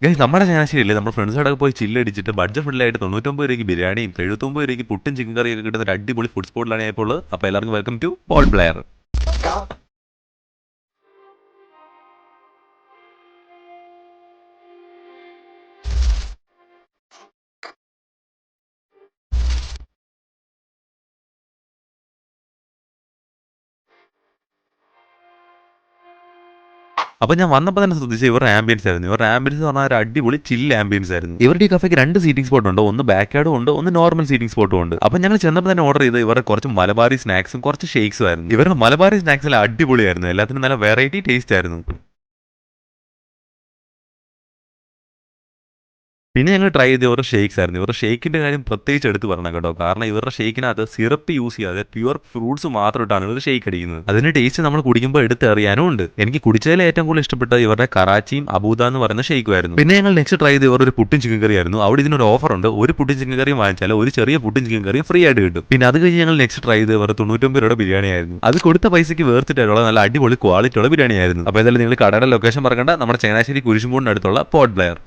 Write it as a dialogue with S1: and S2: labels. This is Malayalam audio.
S1: ഗൈസ് നമ്മുടെ ചങ്ങനാശ്ശേരിയില്ലേ നമ്മൾ ഫ്രണ്ട്സോടൊക്കെ പോയി ചില്ലടിച്ചിട്ട് ബഡ്ജറ്റ് ഫുഡിലായിട്ട് 99 രൂപയ്ക്ക് ബിരിയാണിയും 79 രൂപയ്ക്ക് പുട്ടും ചിക്കൻ കറിയൊക്കെ കിട്ടുന്ന ഒരു അടിപൊളി ഫുഡ് സ്പോട്ടിലാണ് ഞാൻ ഇപ്പോൾ ഉള്ളത്. അപ്പോൾ എല്ലാവർക്കും വെൽക്കം ടു പോൾ ബ്ലെയർ. അപ്പോൾ ഞാൻ വന്നപ്പോൾ തന്നെ ശ്രദ്ധിച്ച ഇവരുടെ ആംബിയൻസ് ആയിരുന്നു. ഇവരുടെ ആംബിയൻസ് എന്ന് പറഞ്ഞാൽ ഒരു അടിപൊളി ചില്ല് ആംബിയൻസ് ആയിരുന്നു. ഇവരുടെ ഈ കഫേക്ക് 2 സീറ്റിംഗ് സ്പോട്ട് ഉണ്ട്. ഒന്ന് ബാക്ക് യാർഡും ഉണ്ട്, ഒന്ന് നോർമൽ സീറ്റിംഗ് സ്പോട്ടും ഉണ്ട്. അപ്പോൾ ഞങ്ങൾ ചെന്നപ്പോൾ തന്നെ ഓർഡർ ചെയ്ത് ഇവരുടെ കുറച്ച് മലബാറി സ്നാക്സും കുറച്ച് ഷേക്സും ആയിരുന്നു. ഇവരുടെ മലബാറി സ്നാക്സിൽ അടിപൊളിയായിരുന്നു. എല്ലാത്തിനും നല്ല വെറൈറ്റി ടേസ്റ്റ് ആയിരുന്നു. പിന്നെ ഞങ്ങൾ ട്രൈ ചെയ്ത് ഇവരുടെ ഷേക്സ് ആയിരുന്നു. ഇവരുടെ ഷേക്കിന്റെ കാര്യം പ്രത്യേകിച്ച് എടുത്ത് പറയണം കേട്ടോ. കാരണം ഇവരുടെ ഷേക്കിനകത്ത് സിറപ്പ് യൂസ് ചെയ്യാതെ പ്യുവർ ഫ്രൂട്ട്സ് മാത്രം ഇട്ടാണ് ഇവർ ഷേക്ക് അടിക്കുന്നത്. അതിന്റെ ടേസ്റ്റ് നമ്മൾ കുടിക്കുമ്പോൾ എടുത്ത് അറിയാനും ഉണ്ട്. എനിക്ക് കുടിച്ചതിൽ ഏറ്റവും കൂടുതൽ ഇഷ്ടപ്പെട്ടത് ഇവരുടെ കറാച്ചിയും അബൂദ എന്ന് പറയുന്ന ഷേക്കും ആയിരുന്നു. പിന്നെ ഞങ്ങൾ നെക്സ്റ്റ് ട്രൈ ചെയ്ത് ഇവരുടെ ഒരു പുട്ടും ചിക്കൻ കറി ആയിരുന്നു. അവിടെ ഇതിനൊരു ഓഫർ ഉണ്ട്. ഒരു പുട്ടും ചിക്കൻ കറിയും വാങ്ങിച്ചാൽ ഒരു ചെറിയ പുട്ടും ചിക്കൻ കറിയും ഫ്രീ ആയിട്ട് കിട്ടും. പിന്നെ അത് കഴിഞ്ഞ് ഞങ്ങൾ നെക്സ്റ്റ് ട്രൈ ചെയ്ത് ഇവരുടെ 99 രൂപയുടെ ബിരിയാണി ആയിരുന്നു. അത് കൊടുത്ത പൈസയ്ക്ക് വേർത്തിട്ടുള്ള നല്ല അടിപൊളി ക്വാളിറ്റിയുള്ള ബിരിയാണി ആയിരുന്നു. അപ്പോൾ ഏതായാലും നിങ്ങൾ കടയുടെ ലൊക്കേഷൻ പറയണ്ട, നമ്മുടെ ചങ്ങനാശ്ശേരി കുരിശുംകൂടിന് അടുത്തുള്ള പോർട്ട് ബ്ലെയർ.